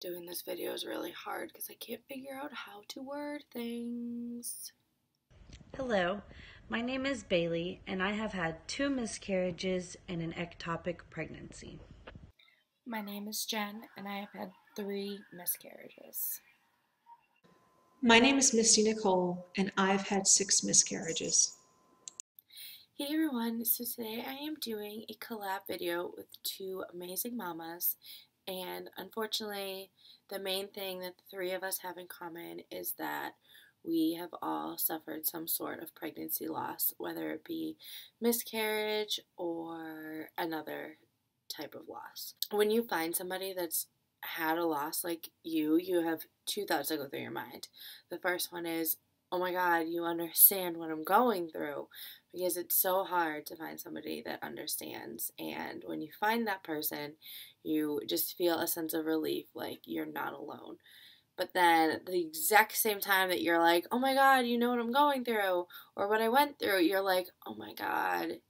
Doing this video is really hard because I can't figure out how to word things. Hello, my name is Bailey, and I have had 2 miscarriages and an ectopic pregnancy. My name is Jen, and I have had 3 miscarriages. My name is Misty Nicole, and I've had 6 miscarriages. Hey everyone, so today I am doing a collab video with 2 amazing mamas, and unfortunately, the main thing that the 3 of us have in common is that we have all suffered some sort of pregnancy loss, whether it be miscarriage or another type of loss. When you find somebody that's had a loss like you have 2 thoughts that go through your mind. The first one is, oh my God, you understand what I'm going through, because it's so hard to find somebody that understands. And when you find that person, you just feel a sense of relief, like you're not alone. But then at the exact same time that you're like, oh my God, you know what I'm going through, or what I went through, you're like, oh my God,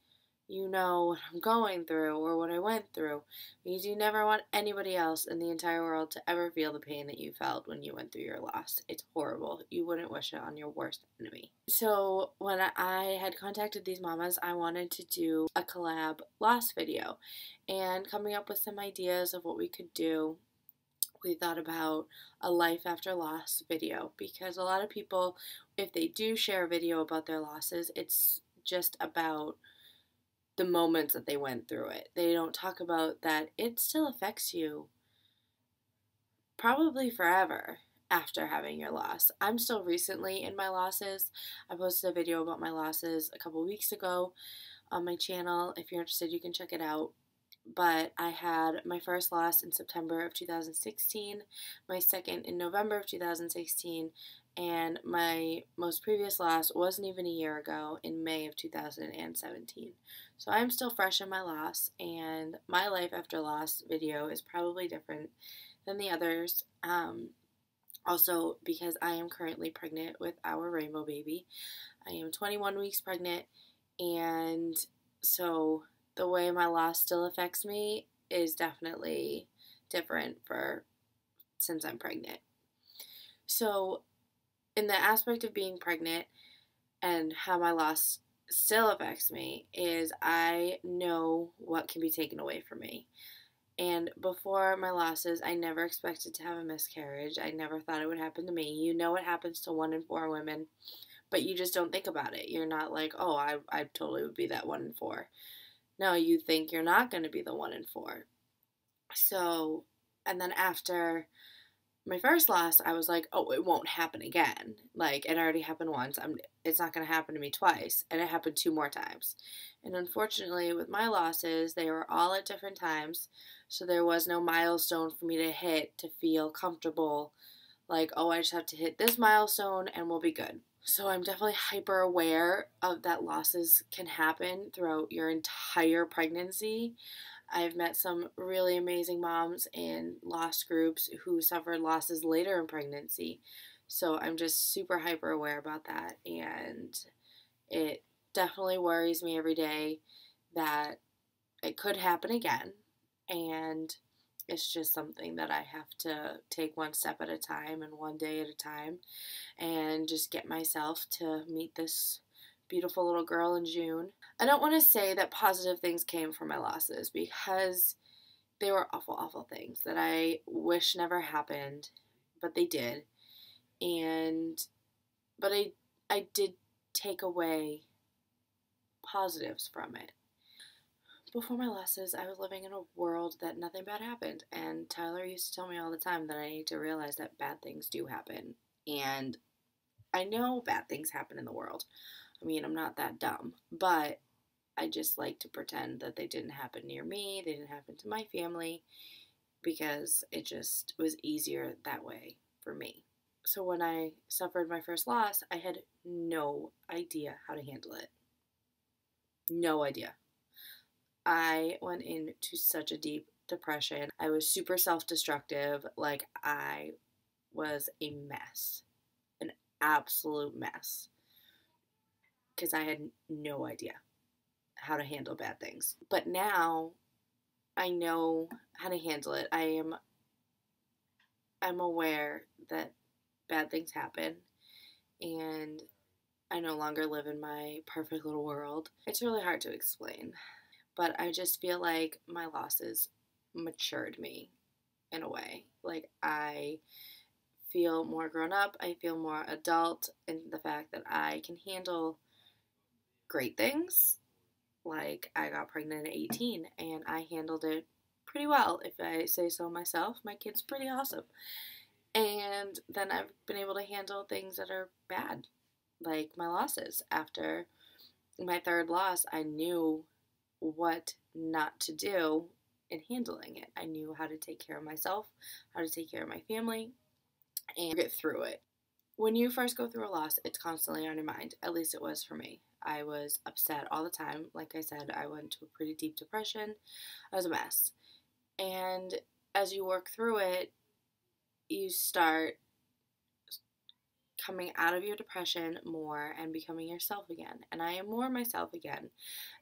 you know what I'm going through or what I went through, because you never want anybody else in the entire world to ever feel the pain that you felt when you went through your loss. It's horrible. You wouldn't wish it on your worst enemy. So when I had contacted these mamas, I wanted to do a collab loss video, and coming up with some ideas of what we could do, we thought about a life after loss video, because a lot of people, if they do share a video about their losses, it's just about the moments that they went through it. They don't talk about that it still affects you probably forever after having your loss. I'm still recently in my losses. I posted a video about my losses a couple weeks ago on my channel. If you're interested, you can check it out. But I had my first loss in September of 2016, my second in November of 2016, and my most previous loss wasn't even a year ago, in May of 2017. So I'm still fresh in my loss, and my life after loss video is probably different than the others. Also, because I am currently pregnant with our rainbow baby. I am 21 weeks pregnant, and so the way my loss still affects me is definitely different since I'm pregnant. So in the aspect of being pregnant and how my loss still affects me is I know what can be taken away from me. And before my losses, I never expected to have a miscarriage. I never thought it would happen to me. You know what happens to 1 in 4 women, but you just don't think about it. You're not like, oh, I totally would be that 1 in 4. No, you think you're not going to be the 1 in 4. So, and then after my first loss, I was like, oh, it won't happen again. Like, it already happened once. It's not going to happen to me twice. And it happened 2 more times. And unfortunately, with my losses, they were all at different times. So there was no milestone for me to hit to feel comfortable. Like, oh, I just have to hit this milestone and we'll be good. So I'm definitely hyper aware of that losses can happen throughout your entire pregnancy. I've met some really amazing moms in loss groups who suffered losses later in pregnancy. So I'm just super hyper aware about that, and it definitely worries me every day that it could happen again, and it's just something that I have to take 1 step at a time and 1 day at a time, and just get myself to meet this beautiful little girl in June. I don't want to say that positive things came from my losses, because they were awful, awful things that I wish never happened, but they did. But I did take away positives from it. Before my losses, I was living in a world that nothing bad happened, and Tyler used to tell me all the time that I need to realize that bad things do happen, and I know bad things happen in the world. I mean, I'm not that dumb, but I just like to pretend that they didn't happen near me, they didn't happen to my family, because it just was easier that way for me. So when I suffered my first loss, I had no idea how to handle it. No idea. I went into such a deep depression. I was super self-destructive. Like, I was a mess. An absolute mess. Because I had no idea how to handle bad things. But now I know how to handle it. I am I'm aware that bad things happen, and I no longer live in my perfect little world. It's really hard to explain, but I just feel like my losses matured me in a way. Like, I feel more grown up, I feel more adult in the fact that I can handle great things. Like, I got pregnant at 18 and I handled it pretty well, if I say so myself. My kid's pretty awesome. And then I've been able to handle things that are bad, like my losses. After my third loss, I knew what not to do in handling it. I knew how to take care of myself, how to take care of my family, and get through it. When you first go through a loss, it's constantly on your mind. At least it was for me. I was upset all the time. Like I said, I went to a pretty deep depression. I was a mess. And as you work through it, you start coming out of your depression more and becoming yourself again. And I am more myself again.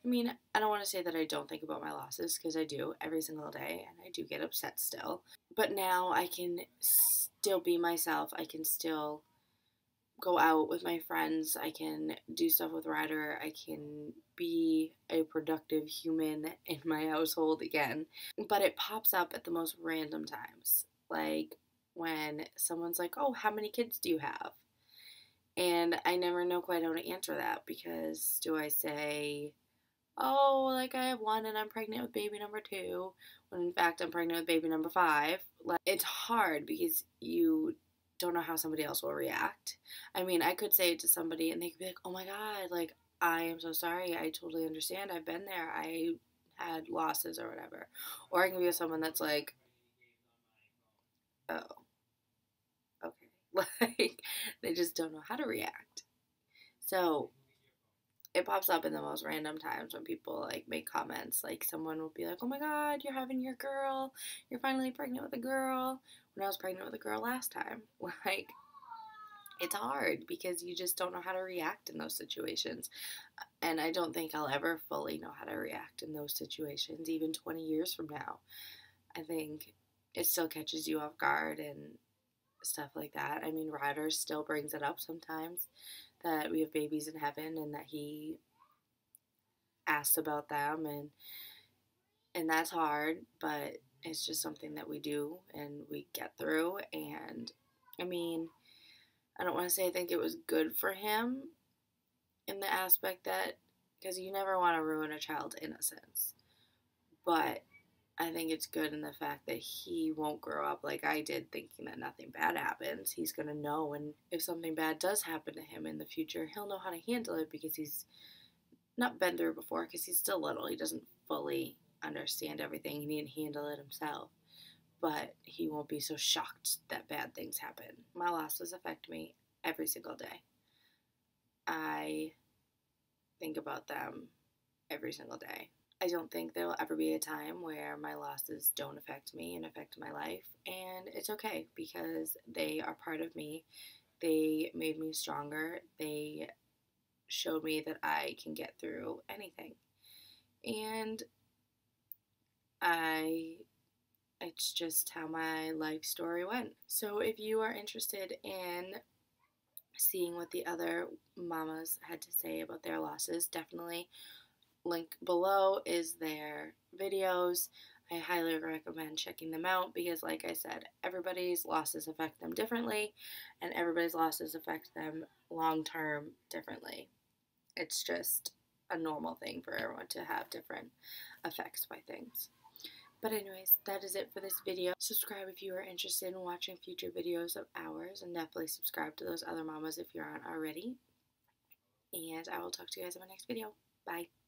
I mean, I don't want to say that I don't think about my losses, because I do every single day, and I do get upset still. But now I can still be myself. I can still go out with my friends. I can do stuff with Ryder. I can be a productive human in my household again. But it pops up at the most random times. Like when someone's like, oh, how many kids do you have? And I never know quite how to answer that, because do I say, oh, like I have one and I'm pregnant with baby number 2, when in fact I'm pregnant with baby number 5? Like, it's hard because you don't know how somebody else will react. I mean, I could say it to somebody and they could be like, oh my God, like, I am so sorry. I totally understand. I've been there. I had losses or whatever. Or I can be with someone that's like, oh, okay. Like, they just don't know how to react. So it pops up in the most random times when people like make comments. Like, someone will be like, oh my God, you're having your girl. You're finally pregnant with a girl. When I was pregnant with a girl last time. Like, it's hard because you just don't know how to react in those situations. And I don't think I'll ever fully know how to react in those situations, even 20 years from now. I think it still catches you off guard and stuff like that. I mean, Ryder still brings it up sometimes, that we have babies in heaven and that he asks about them, and that's hard, but it's just something that we do and we get through. And I mean, I don't want to say I think it was good for him in the aspect that, because you never want to ruin a child's innocence, but I think it's good in the fact that he won't grow up like I did, thinking that nothing bad happens. He's going to know, and if something bad does happen to him in the future, he'll know how to handle it, because he's not been through it before, because he's still little. He doesn't fully understand everything. He need to handle it himself, but he won't be so shocked that bad things happen. My losses affect me every single day. I think about them every single day. I don't think there will ever be a time where my losses don't affect me and affect my life, and it's okay, because they are part of me. They made me stronger. They showed me that I can get through anything, and it's just how my life story went. So if you are interested in seeing what the other mamas had to say about their losses, definitely link below is their videos. I highly recommend checking them out, because like I said, everybody's losses affect them differently, and everybody's losses affect them long term differently. It's just a normal thing for everyone to have different effects by things. But anyways, that is it for this video. Subscribe if you are interested in watching future videos of ours, and definitely subscribe to those other mamas if you aren't already. And I will talk to you guys in my next video. Bye.